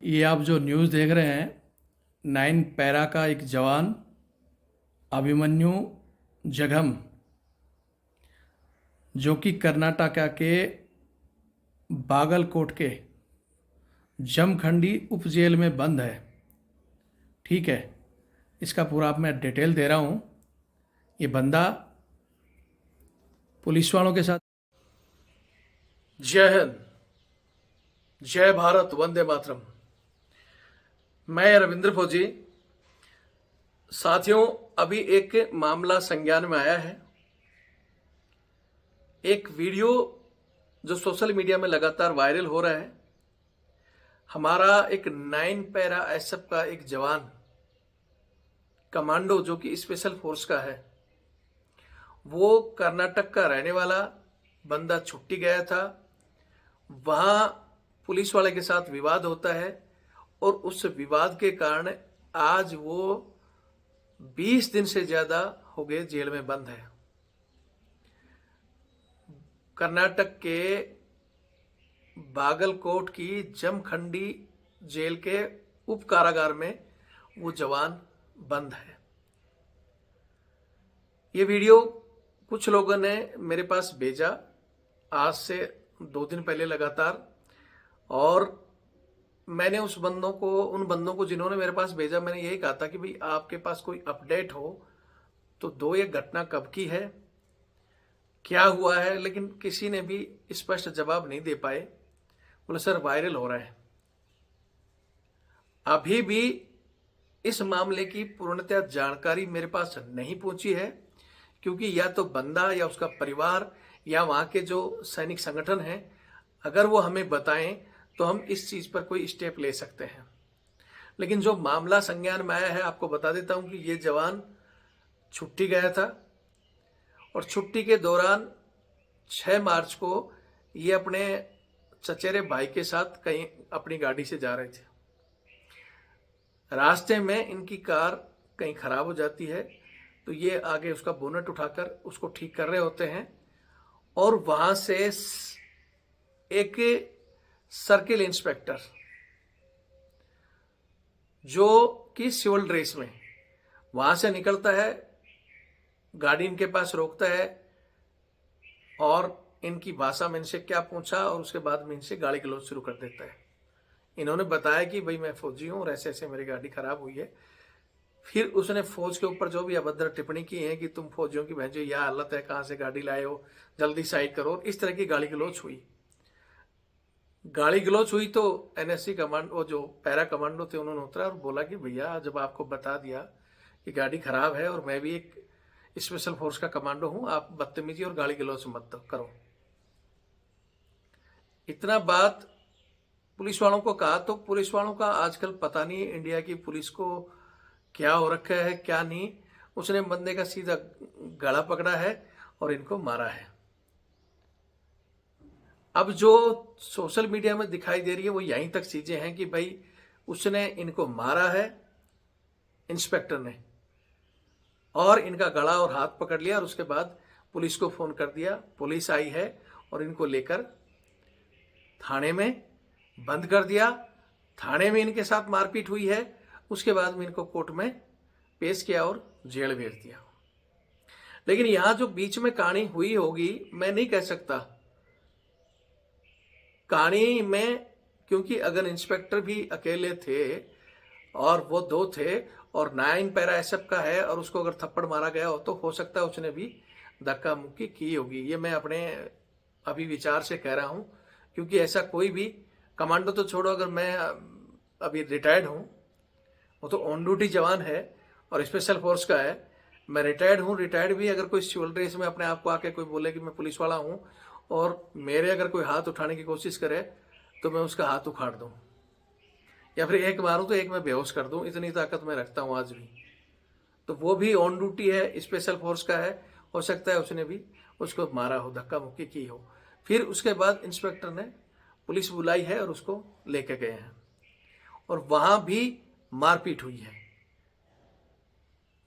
ये आप जो न्यूज़ देख रहे हैं, 9 पैरा का एक जवान अभिमन्यु जगम, जो कि कर्नाटका के बागलकोट के जमखंडी उप जेल में बंद है। ठीक है, इसका पूरा आप मैं डिटेल दे रहा हूँ। ये बंदा पुलिस वालों के साथ। जय हिंद, जय भारत, वंदे मातरम। मैं रविंद्र फौजी। साथियों, अभी एक मामला संज्ञान में आया है। एक वीडियो जो सोशल मीडिया में लगातार वायरल हो रहा है। हमारा एक 9 पैरा एसएफ का एक जवान कमांडो, जो कि स्पेशल फोर्स का है, वो कर्नाटक का रहने वाला बंदा छुट्टी गया था। वहाँ पुलिस वाले के साथ विवाद होता है और उस विवाद के कारण आज वो 20 दिन से ज़्यादा हो गए जेल में बंद है। कर्नाटक के बागलकोट की जमखंडी जेल के उप कारागार में वो जवान बंद है। ये वीडियो कुछ लोगों ने मेरे पास भेजा आज से 2 दिन पहले लगातार, और मैंने उन बंदों को जिन्होंने मेरे पास भेजा, मैंने यही कहा था कि भाई आपके पास कोई अपडेट हो तो दो, ये घटना कब की है, क्या हुआ है। लेकिन किसी ने भी स्पष्ट जवाब नहीं दे पाए। बोले सर वायरल हो रहा है। अभी भी इस मामले की पूर्णतः जानकारी मेरे पास नहीं पहुंची है, क्योंकि या तो बंदा या उसका परिवार या वहां के जो सैनिक संगठन हैं, अगर वो हमें बताएं तो हम इस चीज पर कोई स्टेप ले सकते हैं। लेकिन जो मामला संज्ञान में आया है, आपको बता देता हूं कि ये जवान छुट्टी गया था और छुट्टी के दौरान 6 मार्च को ये अपने चचेरे भाई के साथ कहीं अपनी गाड़ी से जा रहे थे। रास्ते में इनकी कार कहीं खराब हो जाती है, तो ये आगे उसका बोनट उठाकर उसको ठीक कर रहे होते हैं, और वहां से एक सर्किल इंस्पेक्टर, जो कि सिविल ड्रेस में, वहां से निकलता है, गाड़ी इनके पास रोकता है और इनकी भाषा में इनसे क्या पूछा, और उसके बाद में इनसे गाली गलौज शुरू कर देता है। इन्होंने बताया कि भाई मैं फौजी हूं और ऐसे ऐसे मेरी गाड़ी खराब हुई है। फिर उसने फौज के ऊपर जो भी अभद्र टिप्पणी की है कि तुम फौजियों की बहन, यह हालत है, कहां से गाड़ी लाए हो, जल्दी साइड करो, इस तरह की गाली गलौज हुई। गाली गलौज हुई तो एनएससी कमांडो, जो पैरा कमांडो थे, उन्होंने उतरा और बोला कि भैया जब आपको बता दिया कि गाड़ी खराब है और मैं भी एक स्पेशल फोर्स का कमांडो हूं, आप बदतमीजी और गाली गलौज मत करो। इतना बात पुलिस वालों को कहा, तो पुलिस वालों का आजकल पता नहीं इंडिया की पुलिस को क्या हो रखा है क्या नहीं। उसने बंदे का सीधा गला पकड़ा है और इनको मारा है। अब जो सोशल मीडिया में दिखाई दे रही है वो यहीं तक चीजें हैं कि भाई उसने इनको मारा है, इंस्पेक्टर ने, और इनका गला और हाथ पकड़ लिया, और उसके बाद पुलिस को फोन कर दिया। पुलिस आई है और इनको लेकर थाने में बंद कर दिया। थाने में इनके साथ मारपीट हुई है। उसके बाद में इनको कोर्ट में पेश किया और जेल भेज दिया। लेकिन यहां जो बीच में कहानी हुई होगी, मैं नहीं कह सकता कहानी में, क्योंकि अगर इंस्पेक्टर भी अकेले थे और वो 2 थे और 9 पैरा एसएफ का है और उसको अगर थप्पड़ मारा गया हो, तो हो सकता है उसने भी धक्का मुक्की की होगी। ये मैं अपने अभी विचार से कह रहा हूं, क्योंकि ऐसा कोई भी कमांडो तो छोड़ो, अगर मैं अभी रिटायर्ड हूं, वो तो ऑन ड्यूटी जवान है और स्पेशल फोर्स का है, मैं रिटायर्ड हूँ। रिटायर्ड भी अगर कोई सिविल ड्रेस में अपने आप को आके कोई बोले कि मैं पुलिस वाला हूँ और मेरे अगर कोई हाथ उठाने की कोशिश करे, तो मैं उसका हाथ उखाड़ दूँ, या फिर एक मारूं तो एक मैं बेहोश कर दूं। इतनी ताकत मैं रखता हूं आज भी। तो वो भी ऑन ड्यूटी है, स्पेशल फोर्स का है, हो सकता है उसने भी उसको मारा हो, धक्का मुक्की की हो। फिर उसके बाद इंस्पेक्टर ने पुलिस बुलाई है और उसको लेके गए हैं, और वहां भी मारपीट हुई है।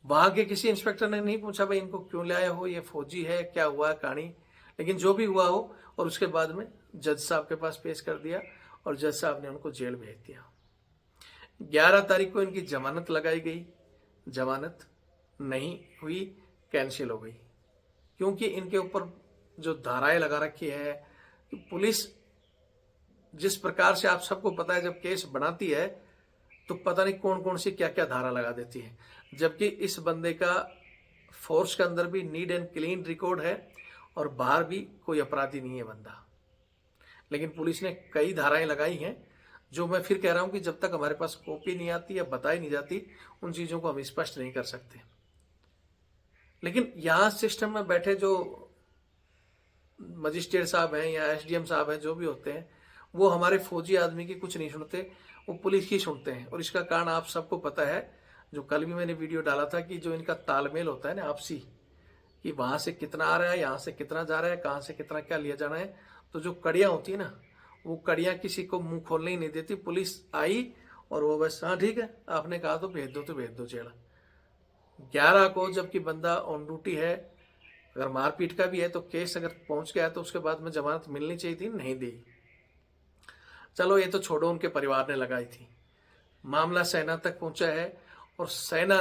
वहां के किसी इंस्पेक्टर ने नहीं पूछा भाई इनको क्यों लाए हो, ये फौजी है, क्या हुआ कहानी। लेकिन जो भी हुआ हो, और उसके बाद में जज साहब के पास पेश कर दिया और जज साहब ने उनको जेल भेज दिया। 11 तारीख को इनकी जमानत लगाई गई, जमानत नहीं हुई, कैंसिल हो गई, क्योंकि इनके ऊपर जो धाराएं लगा रखी है कि पुलिस जिस प्रकार से, आप सबको पता है, जब केस बनाती है तो पता नहीं कौन कौन सी क्या क्या धारा लगा देती है, जबकि इस बंदे का फोर्स के अंदर भी नीट एंड क्लीन रिकॉर्ड है और बाहर भी कोई अपराधी नहीं है बंदा। लेकिन पुलिस ने कई धाराएं लगाई हैं, जो मैं फिर कह रहा हूं कि जब तक हमारे पास कॉपी नहीं आती या बताई नहीं जाती, उन चीजों को हम स्पष्ट नहीं कर सकते। लेकिन यहां सिस्टम में बैठे जो मजिस्ट्रेट साहब हैं या एसडीएम साहब हैं, जो भी होते हैं, वो हमारे फौजी आदमी की कुछ नहीं सुनते, वो पुलिस की सुनते हैं। और इसका कारण आप सबको पता है, जो कल भी मैंने वीडियो डाला था, कि जो इनका तालमेल होता है ना आपसी, कि वहां से कितना आ रहा है, यहाँ से कितना जा रहा है, कहाँ से कितना क्या लिया जाना है, तो जो कड़ियाँ होती है ना, वो कड़ियाँ किसी को मुंह खोलने ही नहीं देती। पुलिस आई और वो बस, हाँ ठीक है, आपने कहा तो भेज दो, तो भेज दो जेल। 11 को जबकि बंदा ऑन ड्यूटी है, अगर मारपीट का भी है तो केस अगर पहुंच गया तो उसके बाद में जमानत मिलनी चाहिए थी, नहीं दी। चलो ये तो छोड़ो, उनके परिवार ने लगाई थी। मामला सेना तक पहुंचा है और सेना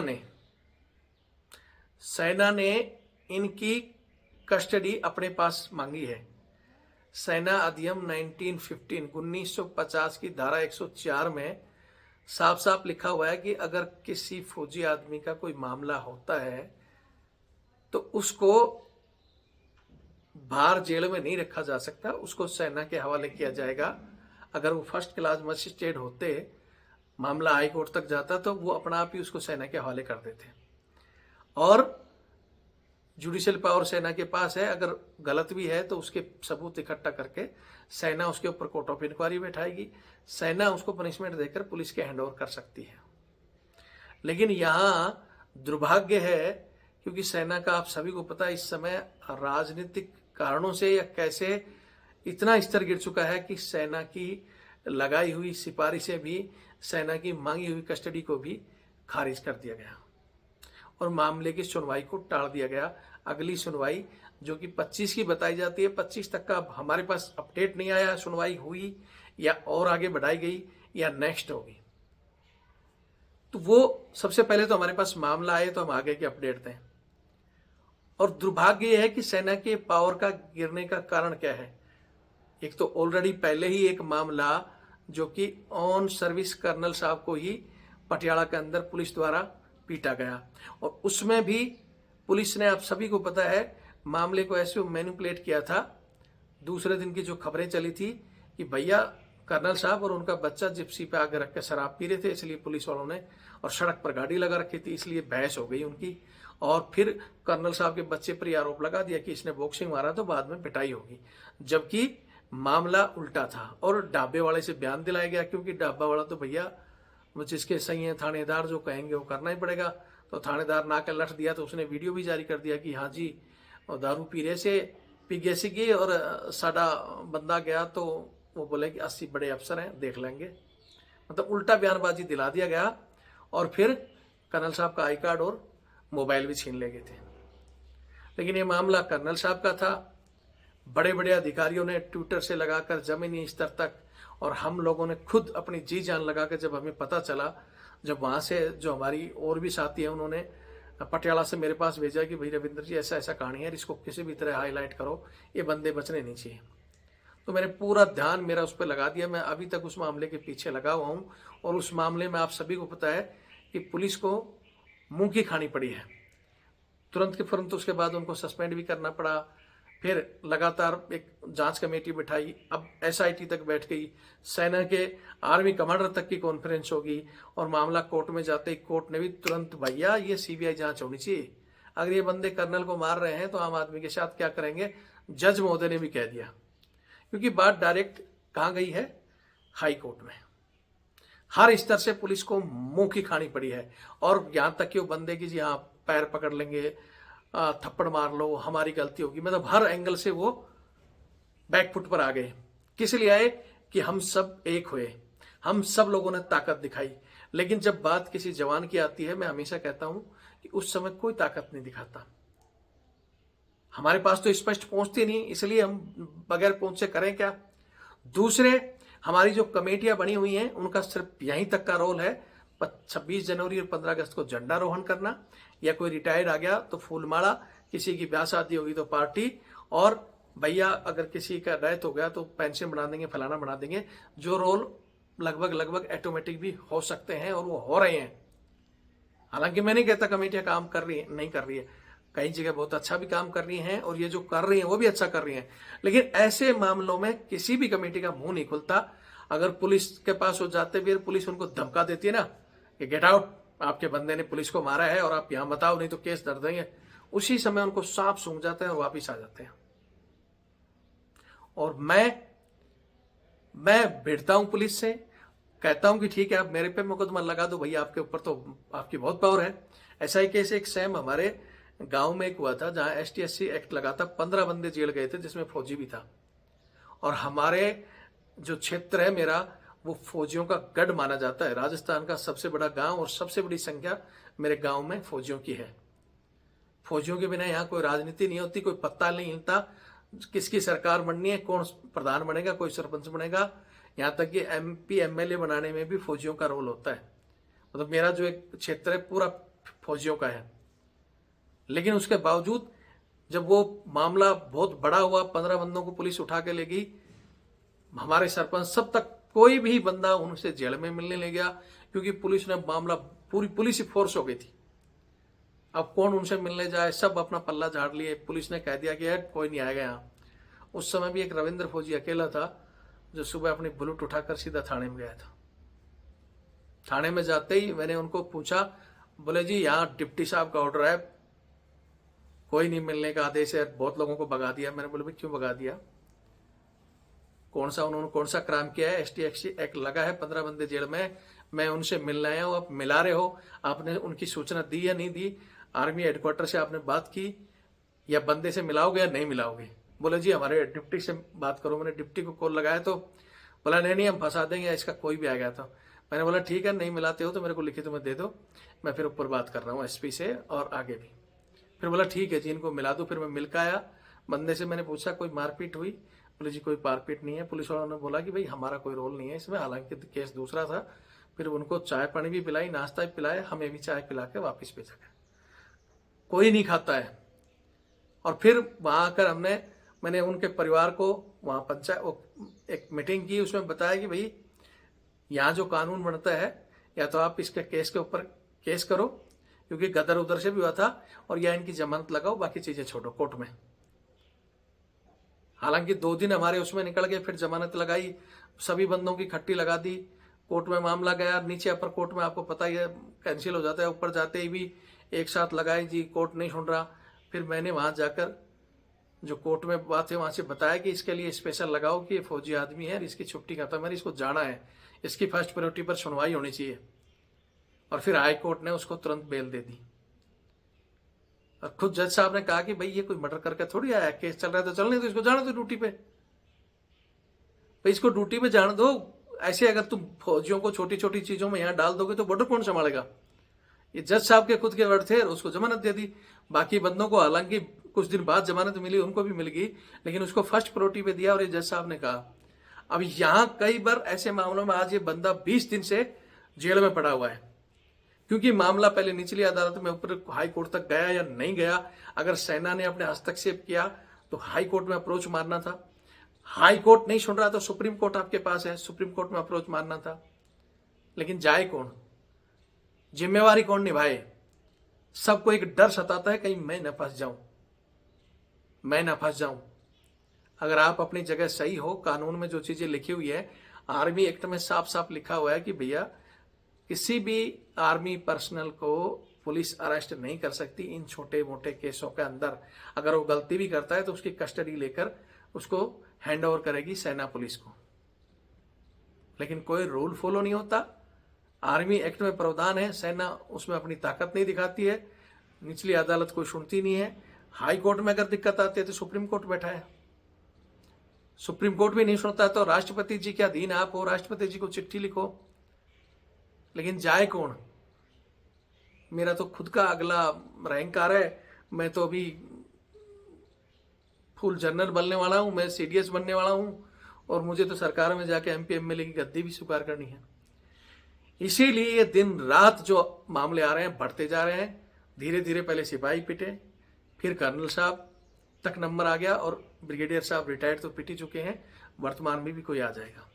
ने इनकी कस्टडी अपने पास मांगी है। सेना अधिनियम 1950 की धारा 104 में साफ साफ लिखा हुआ है कि अगर किसी फौजी आदमी का कोई मामला होता है तो उसको बाहर जेल में नहीं रखा जा सकता, उसको सेना के हवाले किया जाएगा। अगर वो फर्स्ट क्लास मजिस्ट्रेट होते, मामला हाई कोर्ट तक जाता, तो वो अपना आप ही उसको सेना के हवाले कर देते। और जुडिशियल पावर सेना के पास है, अगर गलत भी है तो उसके सबूत इकट्ठा करके सेना उसके ऊपर कोर्ट ऑफ इंक्वायरी बैठाएगी, सेना उसको पनिशमेंट देकर पुलिस के हैंडओवर कर सकती है। लेकिन यहां दुर्भाग्य है, क्योंकि सेना का आप सभी को पता है इस समय राजनीतिक कारणों से या कैसे इतना स्तर गिर चुका है कि सेना की लगाई हुई सिफारिशें भी, सेना की मांगी हुई कस्टडी को भी खारिज कर दिया गया और मामले की सुनवाई को टाल दिया गया। अगली सुनवाई जो कि 25 की बताई जाती है, 25 तक का अब हमारे पास अपडेट नहीं आया, सुनवाई हुई या और आगे बढ़ाई गई या नेक्स्ट होगी। तो वो सबसे पहले तो हमारे पास मामला आए तो हम आगे की अपडेट दें। और दुर्भाग्य यह है कि सेना के पावर का गिरने का कारण क्या है। एक तो ऑलरेडी पहले ही एक मामला जो कि ऑन सर्विस कर्नल साहब को ही पटियाला के अंदर पुलिस द्वारा पीटा गया, और उसमें भी पुलिस ने, आप सभी को पता है, मामले को ऐसे मैनिपुलेट किया था। दूसरे दिन की जो खबरें चली थी कि भैया कर्नल साहब और उनका बच्चा जिप्सी पे आगे रख के शराब पी रहे थे, इसलिए पुलिस वालों ने, और सड़क पर गाड़ी लगा रखी थी, इसलिए बहस हो गई उनकी। और फिर कर्नल साहब के बच्चे पर आरोप लगा दिया कि इसने बॉक्सिंग मारा तो बाद में पिटाई होगी, जबकि मामला उल्टा था। और ढाबे वाले से बयान दिलाया गया, क्योंकि ढाबा वाला तो भैया वो जिसके सही है, थानेदार जो कहेंगे वो करना ही पड़ेगा। तो थानेदार ना कर लठ दिया, तो उसने वीडियो भी जारी कर दिया कि हाँ जी, और दारू पी गए सी और साडा बंदा गया, तो वो बोले कि 80 बड़े अफसर हैं, देख लेंगे। मतलब उल्टा बयानबाजी दिला दिया गया, और फिर कर्नल साहब का आई कार्ड और मोबाइल भी छीन ले गए थे। लेकिन ये मामला कर्नल साहब का था। बड़े बड़े अधिकारियों ने ट्विटर से लगाकर जमीनी स्तर तक, और हम लोगों ने खुद अपनी जी जान लगाकर, जब हमें पता चला, जब वहां से जो हमारी और भी साथी हैं उन्होंने पटियाला से मेरे पास भेजा कि भाई रविंद्र जी ऐसा ऐसा कहानी है, इसको किसी भी तरह हाईलाइट करो, ये बंदे बचने नहीं चाहिए। तो मैंने पूरा ध्यान मेरा उस पर लगा दिया। मैं अभी तक उस मामले के पीछे लगा हुआ हूँ, और उस मामले में आप सभी को पता है कि पुलिस को मुंह की खानी पड़ी है। तुरंत के तुरंत उसके बाद उनको सस्पेंड भी करना पड़ा। फिर लगातार एक जांच कमेटी बिठाई, अब एसआईटी तक बैठ गई, सेना के आर्मी कमांडर तक की कॉन्फ्रेंस होगी, और मामला कोर्ट में जाते ही कोर्ट ने भी तुरंत, भैया ये सीबीआई जांच होनी चाहिए, अगर ये बंदे कर्नल को मार रहे हैं तो आम आदमी के साथ क्या करेंगे, जज महोदय ने भी कह दिया। क्योंकि बात डायरेक्ट कहाँ गई है, हाई कोर्ट में। हर स्तर से पुलिस को मुंह की खानी पड़ी है, और यहां तक कि वो बंदे की जी हाँ पैर पकड़ लेंगे, थप्पड़ मार लो, हमारी गलती होगी, मतलब हर एंगल से वो बैकफुट पर आ गए। किस लिए आए कि हम सब एक हुए, हम सब लोगों ने ताकत दिखाई। लेकिन जब बात किसी जवान की आती है, मैं हमेशा कहता हूं कि उस समय कोई ताकत नहीं दिखाता। हमारे पास तो स्पष्ट पहुंचती नहीं, इसलिए हम बगैर पहुंचे करें क्या। दूसरे, हमारी जो कमेटियां बनी हुई हैं उनका सिर्फ यहीं तक का रोल है, 26 जनवरी और 15 अगस्त को झंडारोहण करना, या कोई रिटायर्ड आ गया तो फूलमाला, किसी की ब्याह शादी होगी तो पार्टी, और भैया अगर किसी का डेथ हो गया तो पेंशन बना देंगे, फलाना बना देंगे। जो रोल लगभग ऑटोमेटिक भी हो सकते हैं और वो हो रहे हैं। हालांकि मैं नहीं कहता कमेटियां काम कर रही है, नहीं कर रही है, कई जगह बहुत अच्छा भी काम कर रही हैं और ये जो कर रही हैं वो भी अच्छा कर रही हैं। लेकिन ऐसे मामलों में किसी भी कमेटी का मुंह नहीं खुलता। अगर पुलिस के पास हो जाते फिर पुलिस उनको धमका देती है ना कि गेट आउट, आपके बंदे ने पुलिस को मारा है और आप यहां बताओ नहीं तो केस दर्ज देंगे, उसी समय उनको सांप सूंघ जाते हैं और वापिस आ जाते हैं। और मैं भिड़ता हूं पुलिस से, कहता हूं कि ठीक है आप मेरे पे मुकदमा लगा दो भैया, आपके ऊपर तो आपकी बहुत पावर है। ऐसा ही केस एक सेम हमारे गांव में एक हुआ था जहां ST/SC एक्ट लगा था, 15 बंदे जेल गए थे जिसमें फौजी भी था। और हमारे जो क्षेत्र है मेरा, वो फौजियों का गढ़ माना जाता है। राजस्थान का सबसे बड़ा गांव और सबसे बड़ी संख्या मेरे गांव में फौजियों की है। फौजियों के बिना यहाँ कोई राजनीति नहीं होती, कोई पत्ता नहीं हिलता, किसकी सरकार बननी है, कौन प्रधान बनेगा, कोई सरपंच बनेगा, यहाँ तक कि MP MLA बनाने में भी फौजियों का रोल होता है। मतलब मेरा जो एक क्षेत्र है पूरा फौजियों का है। लेकिन उसके बावजूद जब वो मामला बहुत बड़ा हुआ, 15 बंदों को पुलिस उठा के ले गई, हमारे सरपंच सब तक कोई भी बंदा उनसे जेल में मिलने ले गया, क्योंकि पुलिस ने मामला, पूरी पुलिस ही फोर्स हो गई थी। अब कौन उनसे मिलने जाए, सब अपना पल्ला झाड़ लिए। पुलिस ने कह दिया कि यार कोई नहीं आएगा यहाँ। उस समय भी एक रविंद्र फौजी अकेला था जो सुबह अपनी बुलेट उठाकर सीधा थाने में गया था। थाने में जाते ही मैंने उनको पूछा, बोले जी यहाँ डिप्टी साहब का ऑर्डर है, कोई नहीं मिलने का आदेश है, बहुत लोगों को भगा दिया। मैंने बोले भाई क्यों भगा दिया, उन्होंने कौन सा क्राइम किया है, ST/SC एक्ट लगा है, 15 बंदे जेल में, मैं उनसे मिलने आया हूँ, आप मिला रहे हो, आपने उनकी सूचना दी या नहीं दी, आर्मी हेडक्वार्टर से आपने बात की या बंदे से मिलाओगे या नहीं मिलाओगे। बोले जी हमारे डिप्टी से बात करो। मैंने डिप्टी को कॉल लगाया तो बोला नहीं हम फंसा देंगे, इसका कोई भी आ गया था। मैंने बोला ठीक है, नहीं मिलाते हो तो मेरे को लिखित में दे दो, मैं फिर ऊपर बात कर रहा हूँ SP से और आगे भी। फिर बोला ठीक है जी इनको मिला दो। फिर मैं मिल के आया, बंदे से मैंने पूछा कोई मारपीट हुई, बोले जी कोई मारपीट नहीं है। पुलिस वालों ने बोला कि भाई हमारा कोई रोल नहीं है इसमें, हालांकि केस दूसरा था। फिर उनको चाय पानी भी पिलाई, नाश्ता भी पिलाया, हमें भी चाय पिला के वापिस भेजा गया। कोई नहीं खाता है। और फिर वहां आकर मैंने उनके परिवार को वहां पंचायत एक मीटिंग की, उसमें बताया कि भाई यहाँ जो कानून बनता है, या तो आप इसके केस के ऊपर केस करो, क्योंकि गदर उधर से भी हुआ था, और या इनकी जमानत लगाओ, बाकी चीजें छोड़ो कोर्ट में। हालांकि 2 दिन हमारे उसमें निकल गए, फिर जमानत लगाई, सभी बंदों की खट्टी लगा दी, कोर्ट में मामला गया। नीचे अपर कोर्ट में आपको पता ही है कैंसिल हो जाता है, ऊपर जाते ही भी एक साथ लगाई जी, कोर्ट नहीं सुन रहा। फिर मैंने वहां जाकर जो कोर्ट में बात है वहां से बताया कि इसके लिए स्पेशल लगाओ कि ये फौजी आदमी है, इसकी छुट्टी खत्म है, इसको जाना है, इसकी फर्स्ट प्रायोरिटी पर सुनवाई होनी चाहिए। और फिर हाई कोर्ट ने उसको तुरंत बेल दे दी। और खुद जज साहब ने कहा कि भाई ये कोई मर्डर करके थोड़ी आया, केस चल रहा है तो चलने दो, इसको जाने दो ड्यूटी पे, भाई इसको ड्यूटी पे जाने दो। ऐसे अगर तुम फौजियों को छोटी छोटी चीजों में यहाँ डाल दोगे तो बॉर्डर कौन संभालेगा। ये जज साहब के खुद के वर्ड थे, उसको जमानत दे दी। बाकी बंदों को हालांकि कुछ दिन बाद जमानत मिली, उनको भी मिल गई, लेकिन उसको फर्स्ट प्रायोरिटी पे दिया। और ये जज साहब ने कहा, अब यहां कई बार ऐसे मामलों में आज ये बंदा 20 दिन से जेल में पड़ा हुआ है, क्योंकि मामला पहले निचली अदालत में ऊपर हाई कोर्ट तक गया या नहीं गया। अगर सेना ने अपने हस्तक्षेप किया तो हाई कोर्ट में अप्रोच मारना था, हाई कोर्ट नहीं सुन रहा तो सुप्रीम कोर्ट आपके पास है, सुप्रीम कोर्ट में अप्रोच मारना था। लेकिन जाए कौन, जिम्मेवारी कौन निभाए। सबको एक डर सताता है कहीं मैं न फंस जाऊं, अगर आप अपनी जगह सही हो, कानून में जो चीजें लिखी हुई है, आर्मी एक्ट में साफ साफ लिखा हुआ है कि भैया किसी भी आर्मी पर्सनल को पुलिस अरेस्ट नहीं कर सकती इन छोटे मोटे केसों के अंदर। अगर वो गलती भी करता है तो उसकी कस्टडी लेकर उसको हैंड ओवर करेगी सेना पुलिस को। लेकिन कोई रूल फॉलो नहीं होता। आर्मी एक्ट में प्रावधान है, सेना उसमें अपनी ताकत नहीं दिखाती है, निचली अदालत कोई सुनती नहीं है। हाई कोर्ट में अगर दिक्कत आती है तो सुप्रीम कोर्ट बैठा है, सुप्रीम कोर्ट भी नहीं सुनता तो राष्ट्रपति जी के अधीन आप हो, राष्ट्रपति जी को चिट्ठी लिखो। लेकिन जाए कौन। मेरा तो खुद का अगला रैंक आ रहा है, मैं तो अभी फुल जनरल बनने वाला हूं, मैं CDS बनने वाला हूं, और मुझे तो सरकार में जाके MP MLA की गद्दी भी स्वीकार करनी है। इसीलिए ये दिन रात जो मामले आ रहे हैं बढ़ते जा रहे हैं। धीरे धीरे पहले सिपाही पिटे, फिर कर्नल साहब तक नंबर आ गया, और ब्रिगेडियर साहब रिटायर्ड तो पिट ही चुके हैं, वर्तमान में भी कोई आ जाएगा।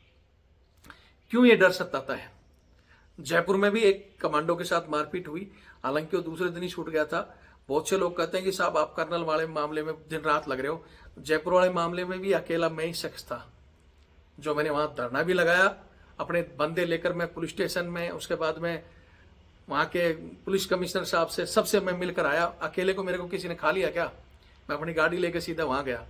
क्यों ये डर सताता है? जयपुर में भी एक कमांडो के साथ मारपीट हुई, हालांकि वो दूसरे दिन ही छूट गया था। बहुत से लोग कहते हैं कि साहब आप कर्नल वाले मामले में दिन रात लग रहे हो। जयपुर वाले मामले में भी अकेला मैं ही शख्स था जो मैंने वहां धरना भी लगाया, अपने बंदे लेकर मैं पुलिस स्टेशन में, उसके बाद में वहां के पुलिस कमिश्नर साहब से सबसे मैं मिलकर आया। अकेले को मेरे को किसी ने खा लिया क्या? मैं अपनी गाड़ी लेकर सीधा वहां गया,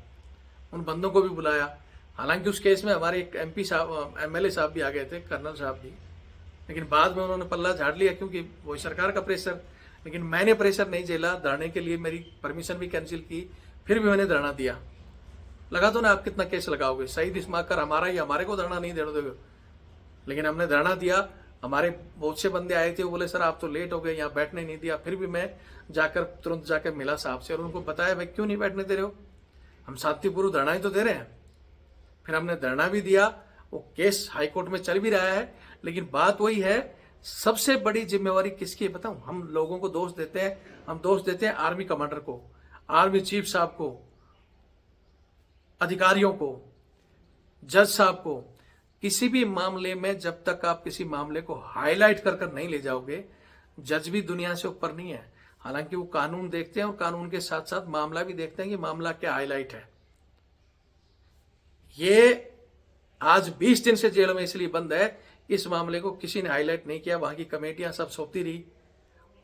उन बंदों को भी बुलाया। हालांकि उस केस में हमारे एक MP साहब, MLA साहब भी आ गए थे, कर्नल साहब भी, लेकिन बाद में उन्होंने पल्ला झाड़ लिया क्योंकि वही सरकार का प्रेशर। लेकिन मैंने प्रेशर नहीं झेला, धरने के लिए मेरी परमिशन भी कैंसिल की, फिर भी मैंने धरना दिया। लगा दो ना, आप कितना केस लगाओगे? शहीद इस्माकर हमारा ही, हमारे को धरना नहीं देने दोगे। लेकिन हमने धरना दिया, हमारे बहुत से बंदे आए थे, वो बोले सर आप तो लेट हो गए, यहाँ बैठने नहीं दिया। फिर भी मैं जाकर तुरंत जाकर मिला साहब से और उनको बताया भाई क्यों नहीं बैठने दे रहे हो, हम शांतिपूर्वक धरना ही तो दे रहे हैं। फिर हमने धरना भी दिया, वो केस हाईकोर्ट में चल भी रहा है। लेकिन बात वही है, सबसे बड़ी जिम्मेवारी किसकी है बताऊं? हम लोगों को दोष देते हैं, हम दोष देते हैं आर्मी कमांडर को, आर्मी चीफ साहब को, अधिकारियों को, जज साहब को। किसी भी मामले में जब तक आप किसी मामले को हाईलाइट कर कर नहीं ले जाओगे, जज भी दुनिया से ऊपर नहीं है। हालांकि वो कानून देखते हैं और कानून के साथ साथ मामला भी देखते हैं कि मामला क्या हाईलाइट है। ये आज 20 दिन से जेल में इसलिए बंद है, इस मामले को किसी ने हाईलाइट नहीं किया। वहां की कमेटियां सब सोती रही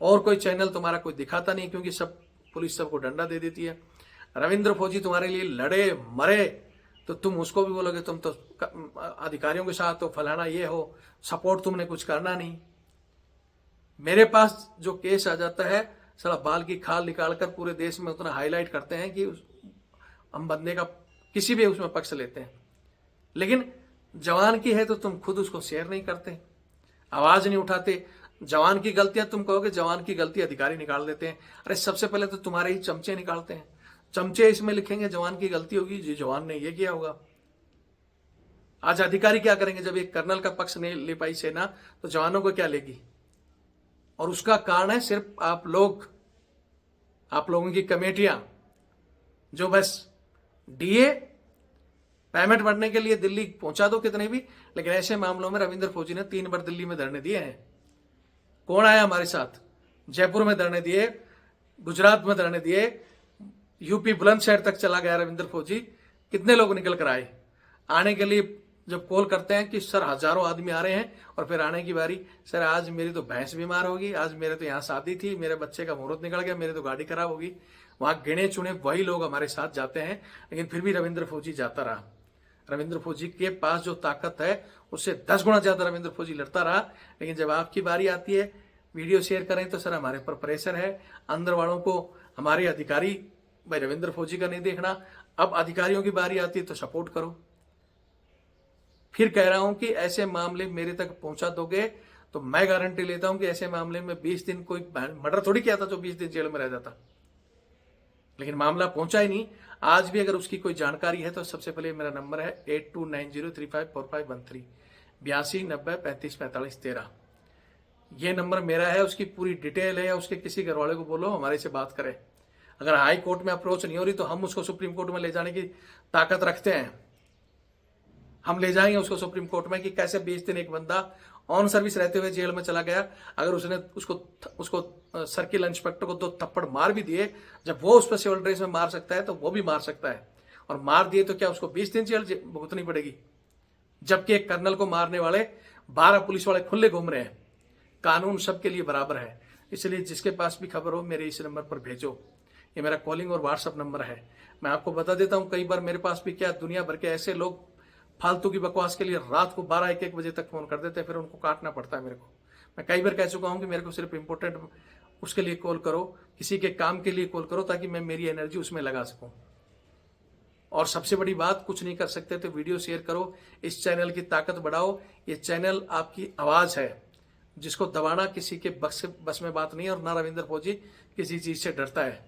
और कोई चैनल तुम्हारा कोई दिखाता नहीं, क्योंकि सब पुलिस सबको डंडा दे देती है। रविंद्र फौजी तुम्हारे लिए लड़े मरे तो तुम उसको भी बोलोगे तुम तो अधिकारियों के साथ तो फलाना ये हो, सपोर्ट तुमने कुछ करना नहीं। मेरे पास जो केस आ जाता है, साला बाल की खाल निकालकर पूरे देश में उतना हाईलाइट करते हैं कि हम बंदे का किसी भी उसमें पक्ष लेते हैं। लेकिन जवान की है तो तुम खुद उसको शेयर नहीं करते, आवाज नहीं उठाते। जवान की गलतियां तुम कहोगे, जवान की गलती अधिकारी निकाल देते हैं। अरे सबसे पहले तो तुम्हारे ही चमचे निकालते हैं, चमचे इसमें लिखेंगे जवान की गलती होगी, जी जवान ने ये किया होगा। आज अधिकारी क्या करेंगे? जब एक कर्नल का पक्ष नहीं ले पाई सेना तो जवानों को क्या लेगी? और उसका कारण है सिर्फ आप लोग, आप लोगों की कमेटियां, जो बस डीए पेमेंट बढ़ने के लिए दिल्ली पहुंचा दो कितने भी। लेकिन ऐसे मामलों में रविंद्र फौजी ने 3 बार दिल्ली में धरने दिए हैं। कौन आया हमारे साथ? जयपुर में धरने दिए, गुजरात में धरने दिए, यूपी बुलंदशहर तक चला गया रविंद्र फौजी। कितने लोग निकल कर आए? आने के लिए जब कॉल करते हैं कि सर हजारों आदमी आ रहे हैं, और फिर आने की बारी, सर आज मेरी तो भैंस बीमार होगी, आज मेरे तो यहाँ शादी थी, मेरे बच्चे का मुहूर्त निकल गया, मेरी तो गाड़ी खराब होगी। वहां गिने चुने वही लोग हमारे साथ जाते हैं। लेकिन फिर भी रविंद्र फौजी जाता रहा। रविंद्र फौजी के पास जो ताकत है उससे 10 गुना ज्यादा रविंद्र फौजी लड़ता रहा। लेकिन जब आपकी बारी आती है वीडियो शेयर करें तो सर हमारे पर प्रेशर है, अंदर वालों को हमारे अधिकारी भाई रविंद्र फौजी का नहीं देखना। अब अधिकारियों की बारी आती है तो सपोर्ट करो। फिर कह रहा हूं कि ऐसे मामले मेरे तक पहुंचा दोगे तो मैं गारंटी लेता हूं कि ऐसे मामले में 20 दिन, कोई मर्डर थोड़ी किया था जो 20 दिन जेल में रह जाता। लेकिन मामला पहुंचा ही नहीं। आज भी अगर उसकी कोई जानकारी है तो सबसे पहले मेरा नंबर है 8290354513 8290354513। ये नंबर मेरा है, उसकी पूरी डिटेल है, या उसके किसी घर वाले को बोलो हमारे से बात करे। अगर हाई कोर्ट में अप्रोच नहीं हो रही तो हम उसको सुप्रीम कोर्ट में ले जाने की ताकत रखते हैं। हम ले जाएंगे उसको सुप्रीम कोर्ट में कि कैसे 20 दिन एक बंदा ऑन सर्विस रहते हुए जेल में चला गया। अगर उसने उसको सर्किल इंस्पेक्टर को 2 थप्पड़ मार भी दिए, जब वो उस पर सिविल ड्रेस में मार सकता है तो वो भी मार सकता है। और मार दिए तो क्या उसको 20 दिन जेल भुगतनी पड़ेगी? जबकि एक कर्नल को मारने वाले 12 पुलिस वाले खुले घूम रहे हैं। कानून सबके लिए बराबर है। इसलिए जिसके पास भी खबर हो मेरे इस नंबर पर भेजो। ये मेरा कॉलिंग और व्हाट्सएप नंबर है। मैं आपको बता देता हूं, कई बार मेरे पास भी क्या दुनिया भर के ऐसे लोग फालतू की बकवास के लिए रात को 12-1 बजे तक फोन कर देते हैं, फिर उनको काटना पड़ता है मेरे को। मैं कई बार कह चुका हूं कि मेरे को सिर्फ इंपॉर्टेंट उसके लिए कॉल करो, किसी के काम के लिए कॉल करो, ताकि मैं मेरी एनर्जी उसमें लगा सकूं। और सबसे बड़ी बात, कुछ नहीं कर सकते तो वीडियो शेयर करो, इस चैनल की ताकत बढ़ाओ। ये चैनल आपकी आवाज है, जिसको दबाना किसी के बस में बात नहीं है। और ना रविंद्र फौजी किसी चीज से डरता है।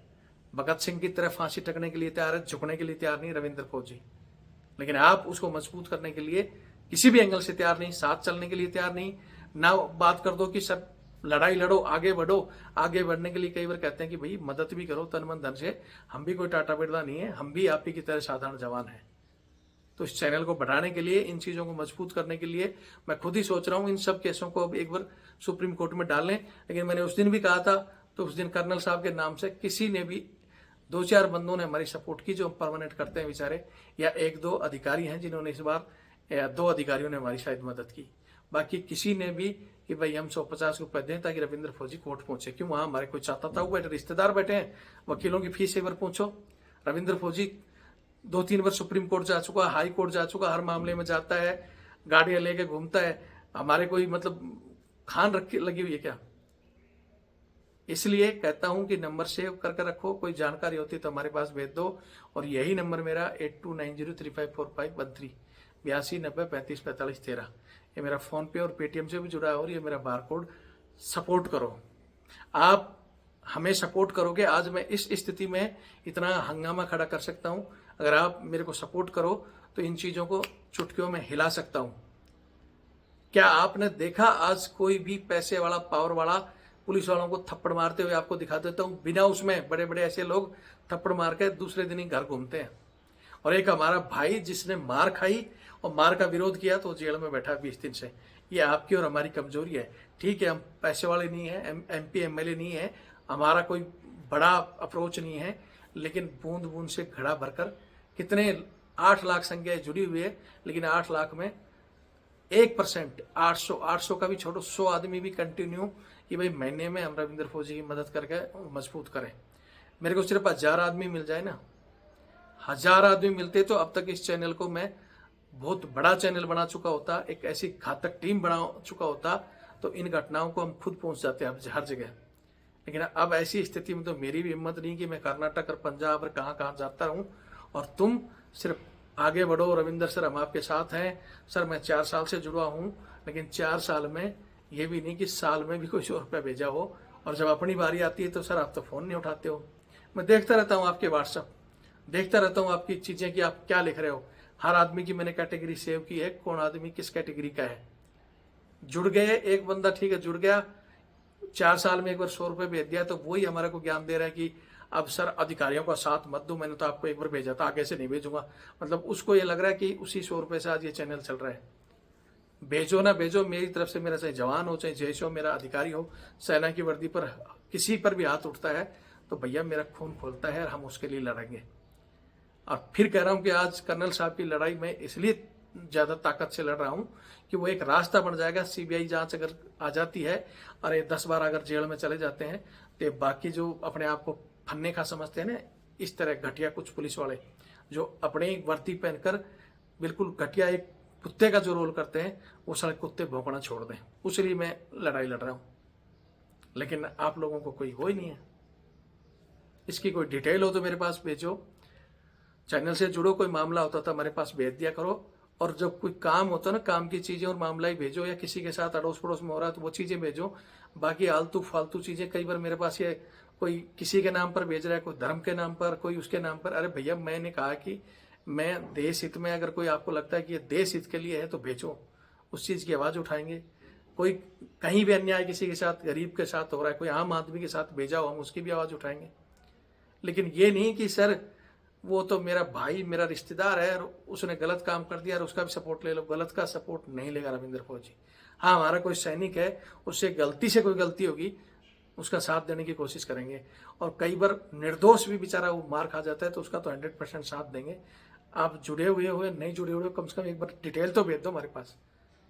भगत सिंह की तरह फांसी टकने के लिए तैयार है, झुकने के लिए तैयार नहीं रविंद्र फौजी। लेकिन आप उसको मजबूत करने के लिए किसी भी एंगल से तैयार नहीं, साथ चलने के लिए तैयार नहीं। ना बात कर दो कि सब लड़ाई लड़ो, आगे बढ़ो। आगे बढ़ने के लिए कई बार कहते हैं कि भाई मदद भी करो तन मन धन से। हम भी कोई टाटा बिरला नहीं है, हम भी आप ही की तरह साधारण जवान हैं। तो इस चैनल को बढ़ाने के लिए, इन चीज़ों को मजबूत करने के लिए मैं खुद ही सोच रहा हूँ इन सब केसों को अब एक बार सुप्रीम कोर्ट में डालें। लेकिन मैंने उस दिन भी कहा था, तो उस दिन कर्नल साहब के नाम से किसी ने भी, 2-4 बंदों ने हमारी सपोर्ट की जो परमानेंट करते हैं बेचारे, या 1-2 अधिकारी हैं जिन्होंने इस बार, या 2 अधिकारियों ने हमारी शायद मदद की। बाकी किसी ने भी कि भाई हम 150 रुपए दें ताकि रविंद्र फौजी कोर्ट पहुंचे। क्यों? वहां हमारे कोई चाहता था, वो बैठे रिश्तेदार बैठे हैं, वकीलों की फीस एक बार पूछो। रविंद्र फौजी 2-3 बार सुप्रीम कोर्ट जा चुका, हाई कोर्ट जा चुका, हर मामले में जाता है, गाड़ियां लेके घूमता है। हमारे कोई मतलब खान रखी लगी हुई है क्या? इसलिए कहता हूं कि नंबर सेव करके रखो, कोई जानकारी होती तो हमारे पास भेज दो। और यही नंबर मेरा 8290354513 8290354513, ये मेरा फोन पे और पेटीएम से भी जुड़ा है, और ये मेरा बारकोड। सपोर्ट करो, आप हमें सपोर्ट करोगे, आज मैं इस स्थिति में इतना हंगामा खड़ा कर सकता हूं। अगर आप मेरे को सपोर्ट करो तो इन चीजों को चुटकियों में हिला सकता हूं। क्या आपने देखा आज कोई भी पैसे वाला, पावर वाला पुलिस वालों को थप्पड़ मारते हुए? आपको दिखा देता हूं, बिना उसमें। बड़े बड़े ऐसे लोग थप्पड़ मार के दूसरे दिन ही घर घूमते हैं। और एक हमारा भाई जिसने मार खाई और मार का विरोध किया तो जेल में बैठा 20 दिन से। ये आपकी और हमारी कमजोरी है। ठीक है, हम पैसे वाले नहीं है, MP MLA नहीं है, हमारा कोई बड़ा अप्रोच नहीं है, लेकिन बूंद बूंद से घड़ा भरकर कितने 8 लाख संख्या जुड़ी हुई है, लेकिन 8 लाख में 1%, 800 का भी छोड़ो, 100 आदमी भी कंटिन्यू कि भाई महीने में हम रविंद्र फौजी की मदद करके मजबूत करें। मेरे को सिर्फ 1000 आदमी मिल जाए ना, 1000 आदमी मिलते तो अब तक इस चैनल को मैं बहुत बड़ा चैनल बना चुका होता, एक ऐसी घातक टीम बना चुका होता, तो इन घटनाओं को हम खुद पहुंच जाते हैं हर जगह। लेकिन अब ऐसी स्थिति में तो मेरी भी हिम्मत नहीं कि मैं कर्नाटक और पंजाब और कहाँ कहाँ जाता रहूं, और तुम सिर्फ आगे बढ़ो। रविंद्र सर, हम आपके साथ हैं। सर, मैं 4 साल से जुड़ा हूं, लेकिन 4 साल में ये भी नहीं कि साल में भी कोई 100 रुपया भेजा हो, और जब अपनी बारी आती है तो सर आप तो फोन नहीं उठाते हो। मैं देखता रहता हूँ आपके व्हाट्सअप, देखता रहता हूँ आपकी चीजें कि आप क्या लिख रहे हो। हर आदमी की मैंने कैटेगरी सेव की है, कौन आदमी किस कैटेगरी का है। जुड़ गए, एक बंदा ठीक है जुड़ गया, 4 साल में एक बार 100 रुपये भेज दिया, तो वही हमारे को ज्ञान दे रहा है कि अब सर अधिकारियों का साथ मत दो, मैंने तो आपको एक बार भेजा था, आगे से नहीं भेजूंगा। मतलब उसको ये लग रहा है कि उसी 100 रुपये से आज ये चैनल चल रहा है। भेजो ना भेजो, मेरी तरफ से, मेरा चाहे जवान हो चाहे जैश हो, मेरा अधिकारी हो, सेना की वर्दी पर किसी पर भी हाथ उठता है तो भैया मेरा खून खोलता है और हम उसके लिए लड़ेंगे। और फिर कह रहा हूं कि आज कर्नल साहब की लड़ाई में इसलिए ज्यादा ताकत से लड़ रहा हूं कि वो एक रास्ता बन जाएगा। CBI जांच अगर आ जाती है और ये 10 बार अगर जेल में चले जाते हैं, तो बाकी जो अपने आप को फन्ने का समझते हैं ना, इस तरह घटिया कुछ पुलिस वाले जो अपने वर्दी पहनकर बिल्कुल घटिया एक कुत्ते का जो रोल करते हैं, वो सारे कुत्ते भौंकना छोड़ दें। उसलिए मैं लड़ाई लड़ रहा हूं। लेकिन आप लोगों को कोई हो ही नहीं है। इसकी कोई डिटेल हो तो मेरे पास भेजो, चैनल से जुड़ो, कोई मामला होता था हमारे पास भेज दिया करो। और जब कोई काम होता ना, काम की चीजें और मामला ही भेजो, या किसी के साथ अड़ोस पड़ोस में हो रहा है तो वो चीजें भेजो। बाकी आलतू फालतू चीजें कई बार मेरे पास ये कोई किसी के नाम पर भेज रहा है, कोई धर्म के नाम पर, कोई उसके नाम पर। अरे भैया, मैंने कहा कि मैं देश हित में, अगर कोई आपको लगता है कि ये देश हित के लिए है तो भेजो, उस चीज की आवाज उठाएंगे। कोई कहीं भी अन्याय किसी के साथ, गरीब के साथ हो रहा है, कोई आम आदमी के साथ भेजा हो, हम उसकी भी आवाज उठाएंगे। लेकिन ये नहीं कि सर वो तो मेरा भाई, मेरा रिश्तेदार है और उसने गलत काम कर दिया और उसका भी सपोर्ट ले लो। गलत का सपोर्ट नहीं लेगा रविंद्र फौजी। हाँ, हमारा कोई सैनिक है, उससे गलती से कोई गलती होगी, उसका साथ देने की कोशिश करेंगे। और कई बार निर्दोष भी बेचारा वो मार खा जाता है तो उसका तो 100% साथ देंगे। आप जुड़े हुए नहीं जुड़े हुए, कम से कम एक बार डिटेल तो भेज दो हमारे पास।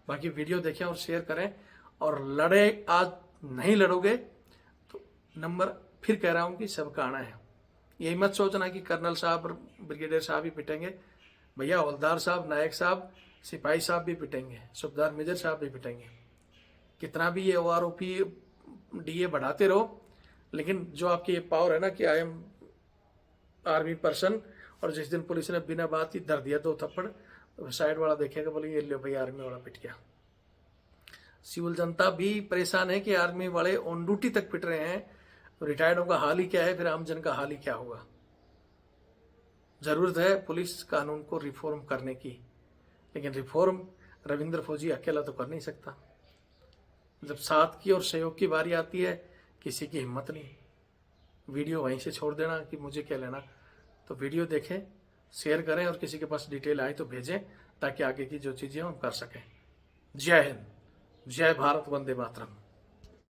बाकी वीडियो देखें और शेयर करें और लड़े। आज नहीं लड़ोगे तो नंबर फिर कह रहा हूं कि सबका आना है। यही मत सोचना कि कर्नल साहब और ब्रिगेडियर साहब ही पिटेंगे। भैया हवलदार साहब, नायक साहब, सिपाही साहब भी पिटेंगे, सूबेदार मेजर साहब भी पिटेंगे। कितना भी ये OROP DA बढ़ाते रहो, लेकिन जो आपकी ये पावर है ना कि आई एम आर्मी पर्सन, और जिस दिन पुलिस ने बिना बात ही धर दिया 2 थप्पड़, तो साइड वाला देखेगा, बोले ये लो भाई आर्मी वाला पिट गया। सिविल जनता भी परेशान है कि आर्मी वाले ऑन ड्यूटी तक पिट रहे हैं, रिटायर्डों का हाल ही क्या है, फिर आम जन का हाल ही क्या होगा। जरूरत है पुलिस कानून को रिफॉर्म करने की, लेकिन रिफॉर्म रविंद्र फौजी अकेला तो कर नहीं सकता। जब साथ की और सहयोग की बारी आती है किसी की हिम्मत नहीं। वीडियो वहीं से छोड़ देना कि मुझे क्या लेना। तो वीडियो देखें, शेयर करें और किसी के पास डिटेल आए तो भेजें ताकि आगे की जो चीज़ें हम कर सकें। जय हिंद, जय भारत, वंदे मातरम।